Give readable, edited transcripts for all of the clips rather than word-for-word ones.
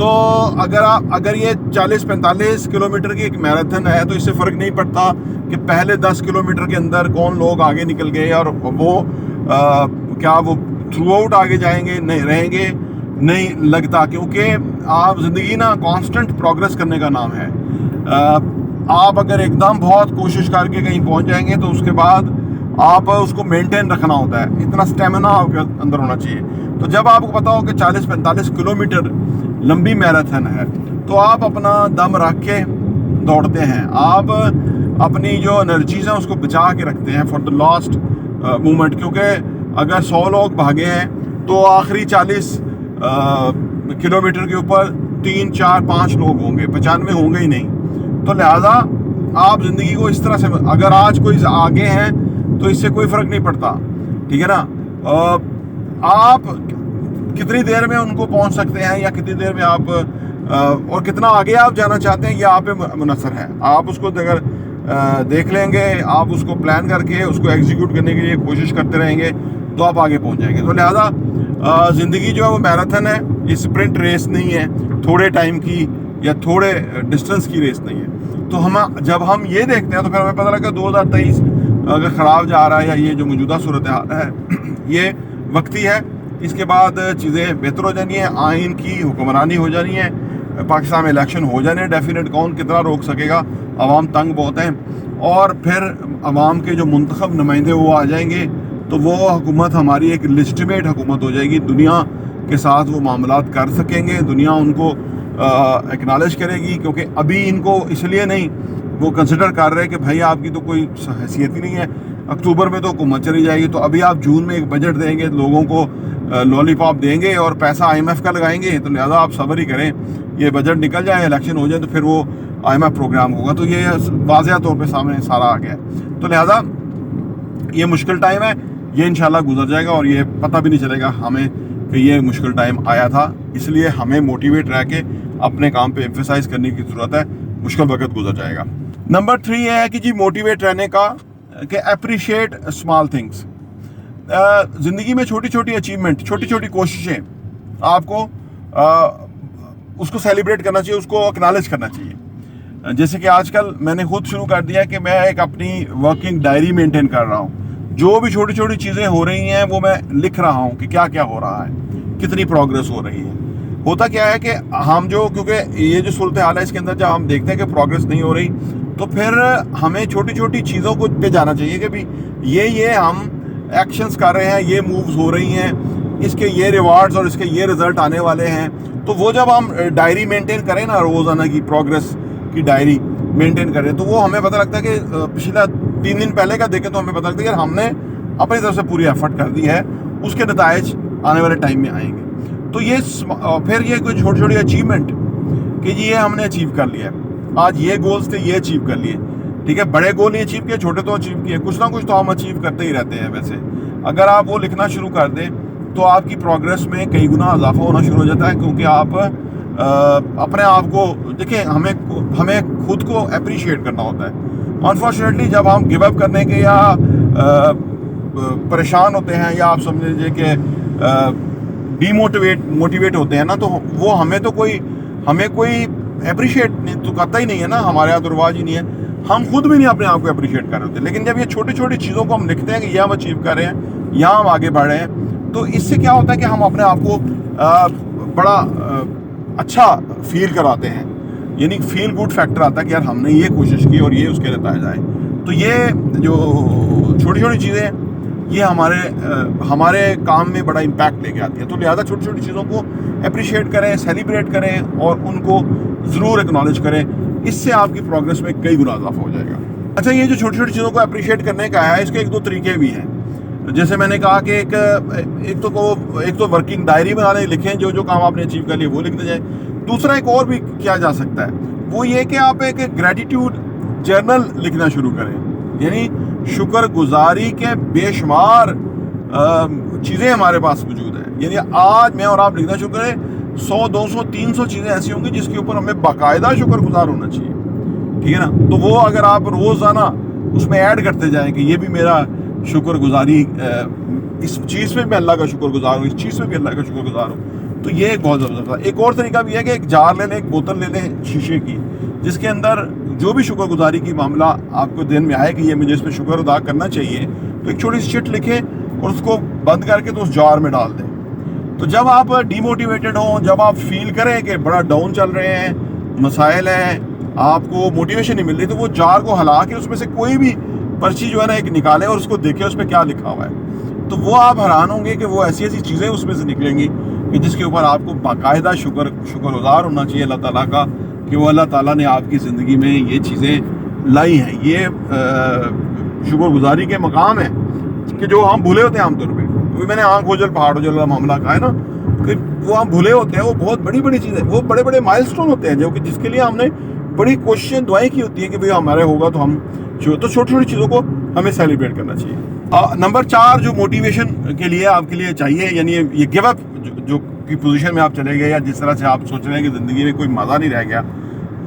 تو اگر یہ 40-45 کلومیٹر کی ایک میراتھن ہے تو اس سے فرق نہیں پڑتا کہ پہلے 10 کلومیٹر کے اندر کون لوگ آگے نکل گئے اور وہ کیا وہ تھرو آؤٹ آگے جائیں گے نہیں رہیں گے نہیں لگتا، کیونکہ آپ زندگی نا کانسٹنٹ پروگرس کرنے کا نام ہے. آپ اگر ایک دم بہت کوشش کر کے کہیں پہنچ جائیں گے تو اس کے بعد آپ اس کو مینٹین رکھنا ہوتا ہے، اتنا اسٹیمنا آپ کے اندر ہونا چاہیے. تو جب آپ کو پتا ہو کہ 40-45 کلومیٹر لمبی میراتھن ہے تو آپ اپنا دم رکھ کے دوڑتے ہیں، آپ اپنی جو انرجیز ہیں اس کو بچا کے رکھتے ہیں فار دا لاسٹ مومنٹ، کیونکہ اگر 100 لوگ بھاگے ہیں تو آخری 40 کلومیٹر کے اوپر 3, 4, 5 لوگ ہوں گے، 95 ہوں گے ہی نہیں. تو لہٰذا آپ زندگی کو اس طرح سے، اگر آج کوئی آگے ہیں تو اس سے کوئی فرق نہیں پڑتا، ٹھیک ہے نا. آپ کتنی دیر میں ان کو پہنچ سکتے ہیں یا کتنی دیر میں آپ اور کتنا آگے آپ جانا چاہتے ہیں یہ آپ پہ منحصر ہے. آپ اس کو اگر دیکھ لیں گے، آپ اس کو پلان کر کے اس کو ایگزیکیوٹ کرنے کے لیے کوشش کرتے رہیں گے تو آپ آگے پہنچ جائیں گے. تو لہٰذا زندگی جو ہے وہ میراتھن ہے، یہ اسپرنٹ ریس نہیں ہے، تھوڑے ٹائم کی یا تھوڑے ڈسٹنس کی ریس نہیں ہے. تو جب ہم یہ دیکھتے ہیں تو پھر ہمیں پتہ لگا 2023 اگر خراب جا رہا ہے یا یہ جو موجودہ صورتحال ہے یہ وقتی ہے، اس کے بعد چیزیں بہتر ہو جانی ہیں، آئین کی حکمرانی ہو جانی ہے، پاکستان میں الیکشن ہو جانے ہیں ڈیفینیٹ. کون کتنا روک سکے گا، عوام تنگ بہت ہیں، اور پھر عوام کے جو منتخب نمائندے وہ آ جائیں گے تو وہ حکومت ہماری ایک لیجٹیمیٹ حکومت ہو جائے گی، دنیا کے ساتھ وہ معاملات کر سکیں گے، دنیا ان کو اکنالج کرے گی. کیونکہ ابھی ان کو اس لیے نہیں وہ کنسیڈر کر رہے کہ بھائی آپ کی تو کوئی حیثیت ہی نہیں ہے، اکتوبر میں تو حکومت چلی جائے گی، تو ابھی آپ جون میں ایک بجٹ دیں گے، لوگوں کو لولی پاپ دیں گے اور پیسہ IMF کا لگائیں گے. تو لہٰذا آپ صبر ہی کریں، یہ بجٹ نکل جائے، الیکشن ہو جائے تو پھر وہ IMF پروگرام ہوگا. تو یہ واضح طور پہ سامنے سارا آ گیا. تو لہٰذا یہ مشکل ٹائم ہے، یہ انشاءاللہ گزر جائے گا اور یہ پتہ بھی نہیں چلے گا ہمیں کہ یہ مشکل ٹائم آیا تھا. اس لیے ہمیں موٹیویٹ رہ کے اپنے کام پہ ایمفیسائز کرنے کی ضرورت ہے، مشکل وقت گزر جائے گا. نمبر 3 یہ ہے کہ جی موٹیویٹ رہنے کا کہ اپریشیٹ اسمال تھنگس. زندگی میں چھوٹی چھوٹی اچیومنٹ، چھوٹی چھوٹی کوششیں آپ کو اس کو سیلیبریٹ کرنا چاہیے، اس کو اکنالج کرنا چاہیے. جیسے کہ آج کل میں نے خود شروع کر دیا کہ میں ایک اپنی ورکنگ ڈائری مینٹین کر رہا ہوں. جو بھی چھوٹی چھوٹی چیزیں ہو رہی ہیں وہ میں لکھ رہا ہوں کہ کیا کیا ہو رہا ہے، کتنی پروگرس ہو رہی ہے. ہوتا کیا ہے کہ ہم کیونکہ یہ جو صورتحال ہے اس کے اندر جب ہم دیکھتے ہیں کہ پروگرس نہیں ہو رہی تو پھر ہمیں چھوٹی چھوٹی چیزوں کو پہ جانا چاہیے کہ بھی یہ ہم ایکشنز کر رہے ہیں، یہ مووز ہو رہی ہیں، اس کے یہ ریوارڈز اور اس کے یہ رزلٹ آنے والے ہیں. تو وہ جب ہم ڈائری مینٹین کریں نا، روزانہ کی پروگرس کی ڈائری مینٹین کریں تو وہ ہمیں پتہ لگتا ہے کہ پچھلا 3 دن پہلے کا دیکھیں تو ہمیں پتہ لگتا ہے کہ ہم نے اپنی طرف سے پوری ایفرٹ کر دی ہے، اس کے نتائج آنے والے ٹائم میں آئیں گے. تو یہ پھر یہ کوئی چھوٹی چھوٹی اچیومنٹ کہ جی یہ ہم نے اچیو کر لیا ہے، آج یہ گولز تھے یہ اچیو کر لیے، ٹھیک ہے. بڑے گول نہیں اچیو کیے، چھوٹے تو اچیو کیے، کچھ نہ کچھ تو ہم اچیو کرتے ہی رہتے ہیں. ویسے اگر آپ وہ لکھنا شروع کر دیں تو آپ کی پروگرس میں کئی گنا اضافہ ہونا شروع ہو جاتا ہے، کیونکہ آپ اپنے آپ کو دیکھیں، ہمیں خود کو اپریشیٹ کرنا ہوتا ہے. انفارچونیٹلی جب ہم گیو اپ کرنے کے یا پریشان ہوتے ہیں یا آپ سمجھ لیجیے کہ موٹیویٹ ہوتے ہیں نا، تو وہ ہمیں کوئی اپریشیٹ تو کرتا ہی نہیں ہے نا، ہمارے یہاں تو رواج ہی نہیں ہے، ہم خود بھی نہیں اپنے آپ کو اپریشیٹ کر رہے ہوتے. لیکن جب یہ چھوٹی چھوٹی چیزوں کو ہم لکھتے ہیں کہ یہ ہم اچیو کر رہے ہیں، یہاں ہم آگے بڑھ رہے ہیں، تو اس سے کیا ہوتا ہے کہ ہم اپنے آپ کو بڑا اچھا فیل کراتے ہیں، یعنی فیل گڈ فیکٹر آتا ہے کہ یار ہم نے یہ کوشش کی اور یہ اس کے نتائج آئے. تو یہ جو چھوٹی چھوٹی چیزیں ہیں یہ ہمارے کام میں بڑا امپیکٹ لے کے آتی ہے. تو لہٰذا چھوٹی چھوٹی چیزوں کو اپریشیٹ کریں، سیلیبریٹ کریں اور ان کو ضرور ایکنالج کریں. اس سے آپ کی پروگرس میں کئی گنا اضافہ ہو جائے گا. اچھا، یہ جو چھوٹی چھوٹی چیزوں کو اپریشیٹ کرنے کا ہے اس کے 1-2 طریقے بھی ہیں. جیسے میں نے کہا کہ ایک تو ورکنگ ڈائری بنا لیں، لکھیں جو کام آپ نے اچیو کر لیے وہ لکھتے جائیں. دوسرا ایک اور بھی کیا جا سکتا ہے وہ یہ کہ آپ ایک گریٹیٹیوڈ جرنل لکھنا شروع کریں، یعنی شکر گزاری کے بے شمار چیزیں ہمارے پاس موجود ہیں. یعنی آج میں اور آپ لکھنا شروع کریں 100 200 300 چیزیں ایسی ہوں گی جس کے اوپر ہمیں باقاعدہ شکر گزار ہونا چاہیے، ٹھیک ہے نا. تو وہ اگر آپ روزانہ اس میں ایڈ کرتے جائیں کہ یہ بھی میرا شکر گزاری، اس چیز میں بھی اللہ کا شکر گزار ہوں، اس چیز میں بھی اللہ کا شکر گزار ہوں، تو یہ ایک بہت زبردست ہے. ایک اور طریقہ بھی ہے کہ ایک جار لے لیں, ایک بوتل لے لیں شیشے کی, جس کے اندر جو بھی شکر گزاری کی معاملہ آپ کو دین میں آئے کہ یہ مجھے اس پہ شکر ادا کرنا چاہیے, تو ایک چھوٹی سی چٹ لکھیں اور اس کو بند کر کے تو اس جار میں ڈال دیں. تو جب آپ ڈی موٹیویٹڈ ہوں, جب آپ فیل کریں کہ بڑا ڈاؤن چل رہے ہیں, مسائل ہیں, آپ کو موٹیویشن نہیں مل رہی, تو وہ جار کو ہلا کے اس میں سے کوئی بھی پرچی جو ہے نا ایک نکالیں اور اس کو دیکھیں اس پہ کیا لکھا ہوا ہے. تو وہ آپ حیران ہوں گے کہ وہ ایسی ایسی چیزیں اس میں سے نکلیں گی کہ جس کے اوپر آپ کو باقاعدہ شکر گزار ہونا چاہیے اللہ تعالیٰ کا کہ وہ اللہ تعالیٰ نے آپ کی زندگی میں یہ چیزیں لائی ہیں. یہ شکر گزاری کے مقام ہیں کہ جو ہم بھولے ہوتے ہیں عام طور پہ. میں نے آنکھ اوجل پہاڑ اوجل والا معاملہ کہا ہے نا, کہ وہ ہم بھولے ہوتے ہیں. وہ بہت بڑی بڑی چیزیں, وہ بڑے بڑے مائل سٹون ہوتے ہیں جو کہ جس کے لیے ہم نے بڑی کوششیں دعائیں کی ہوتی ہیں کہ بھئی ہمارے ہوگا تو ہم تو چھوٹی چھوٹی چیزوں کو ہمیں سیلیبریٹ کرنا چاہیے. نمبر 4 جو موٹیویشن کے لیے آپ کے لیے چاہیے, یعنی یہ گیو اپ جو کی پوزیشن میں آپ چلے گئے یا جس طرح سے آپ سوچ رہے ہیں کہ زندگی میں کوئی مزہ نہیں رہ گیا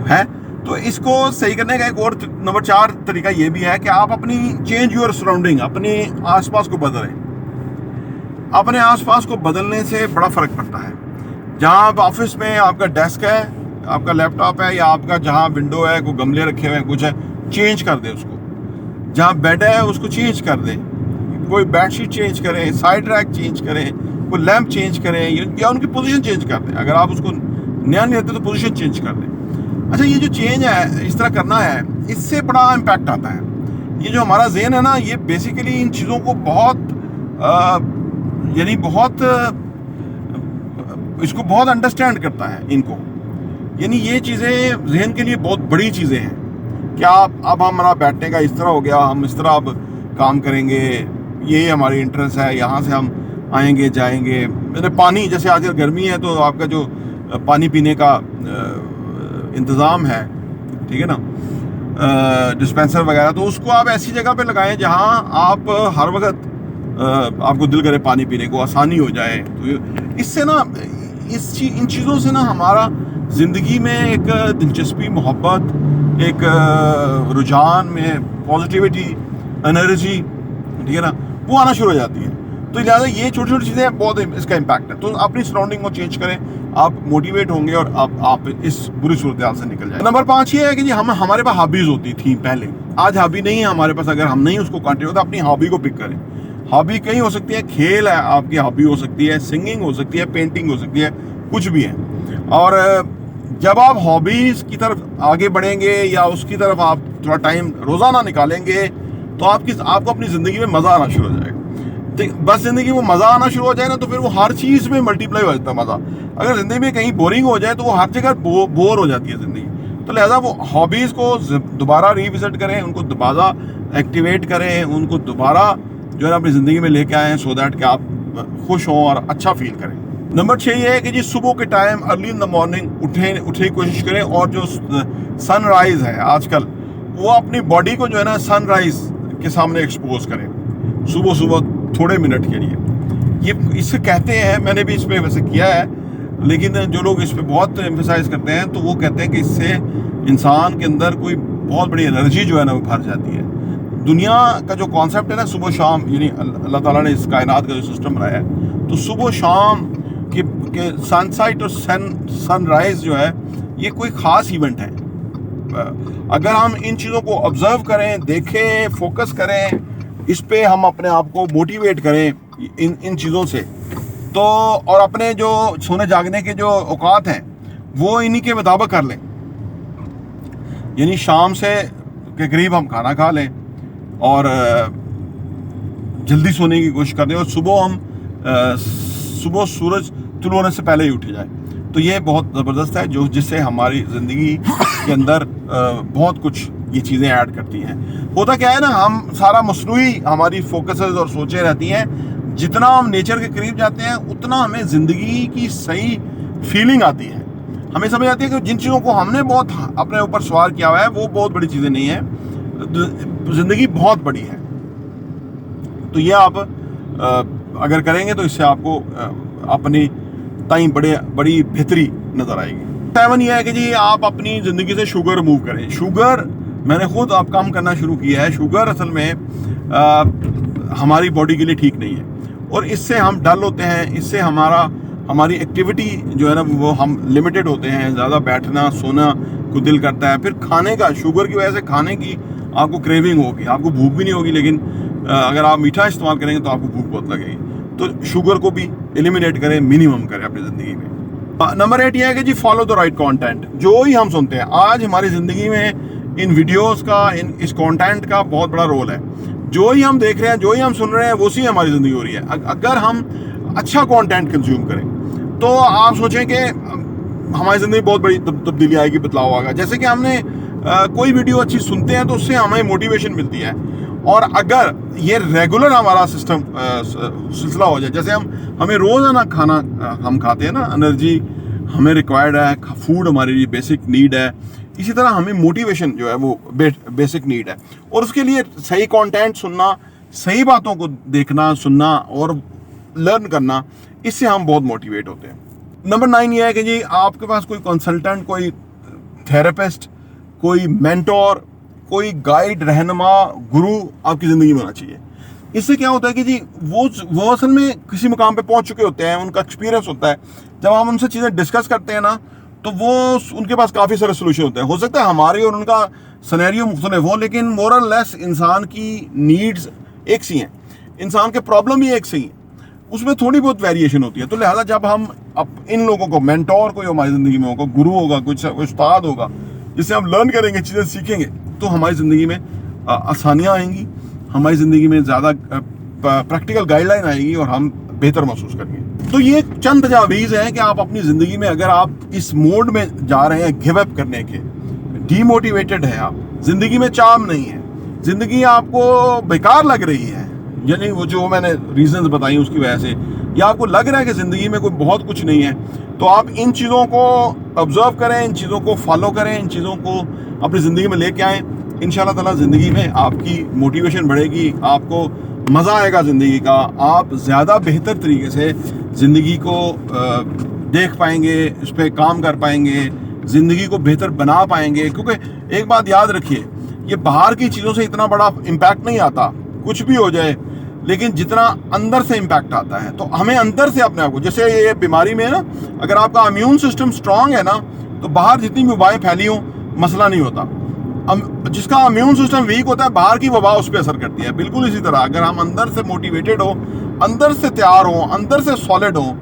ہے, تو اس کو صحیح کرنے کا ایک اور نمبر 4 طریقہ یہ بھی ہے کہ آپ اپنی چینج یور سراؤنڈنگ, اپنے آس پاس کو بدلیں. اپنے آس پاس کو بدلنے سے بڑا فرق پڑتا ہے. جہاں آپ آفس میں آپ کا ڈیسک ہے, آپ کا لیپ ٹاپ ہے, یا آپ کا جہاں ونڈو ہے, کوئی گملے رکھے ہوئے ہیں, کچھ ہے, چینج کر دیں اس کو. جہاں بیڈ ہے اس کو چینج کر دیں, کوئی بیڈ شیٹ چینج کریں, سائڈ ریک چینج کریں, کوئی لیمپ چینج کریں, یا ان کی پوزیشن چینج کر دیں. اگر آپ اس کو نیا نہیں رہتے تو پوزیشن چینج کر دیں. اچھا, یہ جو چینج ہے اس طرح کرنا ہے, اس سے بڑا امپیکٹ آتا ہے. یہ جو ہمارا ذہن ہے نا, یہ بیسیکلی ان چیزوں کو بہت اس کو بہت انڈرسٹینڈ کرتا ہے ان کو. یعنی یہ چیزیں ذہن کے لیے بہت بڑی چیزیں ہیں کہ اب ہمارا بیٹھنے کا اس طرح ہو گیا, ہم اس طرح اب کام کریں گے, یہ ہماری انٹرسٹ ہے, یہاں سے ہم آئیں گے جائیں گے. پانی, جیسے آج کل گرمی ہے تو آپ کا جو پانی پینے کا انتظام ہے, ٹھیک ہے نا, ڈسپینسر وغیرہ, تو اس کو آپ ایسی جگہ پہ لگائیں جہاں آپ ہر وقت آپ کو دل کرے پانی پینے کو, آسانی ہو جائے. تو اس سے نا ان چیزوں سے نا ہمارا زندگی میں ایک دلچسپی, محبت, ایک رجحان میں پازیٹیوٹی, انرجی, ٹھیک ہے نا, وہ آنا شروع ہو جاتی ہے. تو لہٰذا یہ چھوٹی چھوٹی چیزیں بہت اس کا امپیکٹ ہے. تو اپنی سراؤنڈنگ کو چینج کریں, آپ موٹیویٹ ہوں گے اور آپ اس بری صورتحال سے نکل جائیں. نمبر 5 یہ ہے کہ جی ہمارے پاس ہابیز ہوتی تھیں پہلے, آج ہابی نہیں ہے ہمارے پاس. اگر ہم نہیں اس کو کنٹینیو ہوتا, اپنی ہابی کو پک کریں. ہابی کہیں ہو سکتی ہے, کھیل ہے آپ کی ہابی ہو سکتی ہے, سنگنگ ہو سکتی ہے, پینٹنگ ہو سکتی ہے, کچھ بھی ہے. اور جب آپ ہابیز کی طرف آگے بڑھیں گے یا اس کی طرف آپ تھوڑا ٹائم روزانہ نکالیں گے, تو آپ کو اپنی زندگی میں مزہ آنا شروع ہو جائے گا. بس زندگی میں مزہ آنا شروع ہو جائے نا, تو پھر وہ ہر چیز میں ملٹیپلائی ہو جاتا ہے مزہ. اگر زندگی میں کہیں بورنگ ہو جائے تو وہ ہر جگہ بور ہو جاتی ہے زندگی. تو لہٰذا وہ ہابیز کو دوبارہ ریوزٹ کریں, ان کو دوبارہ ایکٹیویٹ کریں, ان کو دوبارہ جو ہے نا اپنی زندگی میں لے کے آئیں, سو دیٹ کہ آپ خوش ہوں اور اچھا فیل کریں. نمبر 6 یہ ہے کہ جی صبح کے time early in the morning اٹھنے کی کوشش کریں, اور جو سن رائز ہے آج کل, وہ اپنی باڈی کو جو ہے نا سن رائز کے سامنے ایکسپوز کریں صبح تھوڑے منٹ کے لیے. یہ اس سے کہتے ہیں, میں نے بھی اس پہ ویسے کیا ہے, لیکن جو لوگ اس پہ بہت ایمفسائز کرتے ہیں تو وہ کہتے ہیں کہ اس سے انسان کے اندر کوئی بہت بڑی انرجی جو ہے نا وہ بھر جاتی ہے. دنیا کا جو کانسیپٹ ہے نا صبح شام, یعنی اللہ تعالیٰ نے اس کائنات کا جو سسٹم بنایا ہے, تو صبح شام کہ سن سائٹ اور سن رائز جو ہے یہ کوئی خاص ایونٹ ہے. اگر ہم ان چیزوں کو آبزرو کریں, دیکھیں, فوکس کریں, اس پہ ہم اپنے آپ کو موٹیویٹ کریں ان چیزوں سے, تو اور اپنے جو سونے جاگنے کے جو اوقات ہیں وہ انہی کے مطابق کر لیں. یعنی شام سے کے قریب ہم کھانا کھا لیں اور جلدی سونے کی کوشش کر دیں, اور صبح سورج طلوع ہونے سے پہلے ہی اٹھ جائے. تو یہ بہت زبردست ہے, جس سے ہماری زندگی کے اندر بہت کچھ یہ چیزیں ایڈ کرتی ہیں. ہوتا کیا ہے نا, ہم سارا مصنوعی ہماری فوکسز اور سوچیں رہتی ہیں. جتنا ہم نیچر کے قریب جاتے ہیں اتنا ہمیں زندگی کی صحیح فیلنگ آتی ہے. ہمیں سمجھ آتی ہے کہ جن چیزوں کو ہم نے بہت اپنے اوپر سوار کیا ہوا ہے وہ بہت بڑی چیزیں نہیں ہیں, زندگی بہت بڑی ہے. تو یہ آپ اگر کریں گے تو اس سے آپ کو اپنی تائیں بڑی بہتری نظر آئے گی. 7 یہ ہے کہ جی آپ اپنی زندگی سے شوگر ریموو کریں. شوگر میں نے خود آپ کام کرنا شروع کیا ہے. شوگر اصل میں ہماری باڈی کے لیے ٹھیک نہیں ہے, اور اس سے ہم ڈل ہوتے ہیں, اس سے ہمارا ہماری ایکٹیویٹی جو ہے نا وہ ہم لمیٹڈ ہوتے ہیں, زیادہ بیٹھنا سونا کو دل کرتا ہے. پھر کھانے کا, شوگر کی وجہ سے کھانے کی آپ کو کریونگ ہوگی, آپ کو بھوک بھی نہیں ہوگی, لیکن اگر آپ میٹھا استعمال کریں گے تو آپ کو بھوک بہت لگے گی. تو شوگر کو بھی ایلیمینیٹ کریں, منیمم کریں اپنی زندگی میں. نمبر 8 یہ ہے کہ جی فالو دا رائٹ کانٹینٹ. جو ہی ہم سنتے ہیں آج ہماری زندگی میں ان ویڈیوز کا, اس کانٹینٹ کا بہت بڑا رول ہے. جو ہی ہم دیکھ رہے ہیں, جو ہی ہم سن رہے ہیں, ویسی ہماری زندگی ہو رہی ہے. اگر ہم اچھا کانٹینٹ کنزیوم کریں تو آپ سوچیں کہ ہماری زندگی بہت بڑی تبدیلی آئے گی, بدلاؤ آئے گا. جیسے کہ ہم نے کوئی ویڈیو اچھی سنتے ہیں تو اس سے ہمیں موٹیویشن ملتی ہے, اور اگر یہ ریگولر ہمارا سلسلہ ہو جائے, جیسے ہمیں روزانہ کھانا ہم کھاتے ہیں نا, انرجی ہمیں ریکوائرڈ ہے, فوڈ ہمارے لیے بیسک نیڈ ہے, اسی طرح ہمیں موٹیویشن جو ہے وہ بیسک نیڈ ہے. اور اس کے لیے صحیح کانٹینٹ سننا, صحیح باتوں کو دیکھنا سننا اور لرن کرنا, اس سے ہم بہت موٹیویٹ ہوتے ہیں. نمبر 9 یہ ہے کہ جی آپ کے پاس کوئی کنسلٹنٹ, کوئی تھراپسٹ, کوئی مینٹور, کوئی گائیڈ, رہنما, گرو آپ کی زندگی میں ہونا چاہیے. اس سے کیا ہوتا ہے کہ جی وہ اصل میں کسی مقام پہ پہنچ چکے ہوتے ہیں, ان کا ایکسپیرینس ہوتا ہے. جب ہم ان سے چیزیں ڈسکس کرتے ہیں نا تو وہ ان کے پاس کافی سارے سولوشن ہوتے ہیں. ہو سکتا ہے ہماری اور ان کا سینیریو مختلف ہو, لیکن مور اور لیس انسان کی نیڈز ایک سی ہیں, انسان کے پرابلم بھی ایک سی ہیں, اس میں تھوڑی بہت ویریشن ہوتی ہے. تو لہٰذا جب ہم ان لوگوں کو, مینٹور کوئی ہماری زندگی میں ہوگا, گرو ہوگا, کوئی استاد ہوگا جس سے ہم لرن کریں گے, چیزیں سیکھیں گے, تو ہماری زندگی میں آسانیاں آئیں گی, ہماری زندگی میں زیادہ پریکٹیکل گائیڈ لائن آئے گی اور ہم بہتر محسوس کریں گے. تو یہ چند تجاویز ہیں کہ آپ اپنی زندگی میں, اگر آپ اس موڈ میں جا رہے ہیں گیو اپ کرنے کے, ڈی موٹیویٹڈ ہے آپ, زندگی میں چام نہیں ہے, زندگی آپ کو بیکار لگ رہی ہے, یعنی وہ جو میں نے ریزنز بتائی اس کی وجہ سے, یا آپ کو لگ رہا ہے کہ زندگی میں کوئی بہت کچھ نہیں ہے, تو آپ ان چیزوں کو آبزرو کریں, ان چیزوں کو فالو کریں, ان چیزوں کو اپنی زندگی میں لے کے آئیں. انشاءاللہ تعالیٰ زندگی میں آپ کی موٹیویشن بڑھے گی, آپ کو مزہ آئے گا زندگی کا, آپ زیادہ بہتر طریقے سے زندگی کو دیکھ پائیں گے, اس پہ کام کر پائیں گے, زندگی کو بہتر بنا پائیں گے. کیونکہ ایک بات یاد رکھیے, یہ باہر کی چیزوں سے اتنا بڑا امپیکٹ نہیں آتا, کچھ بھی ہو جائے, لیکن جتنا اندر سے امپیکٹ آتا ہے. تو ہمیں اندر سے اپنے آپ کو, جیسے یہ بیماری میں ہے نا, اگر آپ کا امیون سسٹم سٹرانگ ہے نا تو باہر جتنی بھی وبائیں پھیلی ہوں مسئلہ نہیں ہوتا. جس کا امیون سسٹم ویک ہوتا ہے, باہر کی وبا اس پہ اثر کرتی ہے. بالکل اسی طرح اگر ہم اندر سے موٹیویٹڈ ہو, اندر سے تیار ہوں, اندر سے سالڈ ہوں,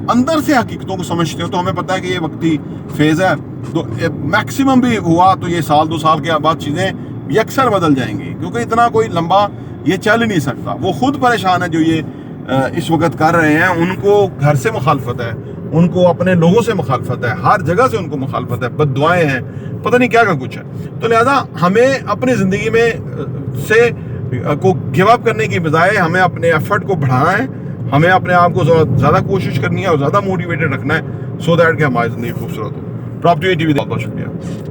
اندر سے حقیقتوں کو سمجھتے ہو, تو ہمیں پتہ ہے کہ یہ وقتی فیز ہے. تو میکسیمم بھی ہوا تو یہ 1-2 سال کے بعد چیزیں یکسر بدل جائیں گی, کیونکہ اتنا کوئی لمبا یہ چل ہی نہیں سکتا. وہ خود پریشان ہے جو یہ اس وقت کر رہے ہیں, ان کو گھر سے مخالفت ہے, ان کو اپنے لوگوں سے مخالفت ہے, ہر جگہ سے ان کو مخالفت ہے, بد دعائیں ہیں, پتہ نہیں کیا کچھ ہے. تو لہذا ہمیں اپنی زندگی میں سے کو گیو اپ کرنے کی بجائے ہمیں اپنے ایفرٹ کو بڑھانا ہے, ہمیں اپنے آپ کو زیادہ کوشش کرنی ہے اور زیادہ موٹیویٹڈ رکھنا ہے, سو دیٹ کہ ہماری زندگی خوبصورت ہو. پراپرٹی ٹی وی بہت بہت شکریہ.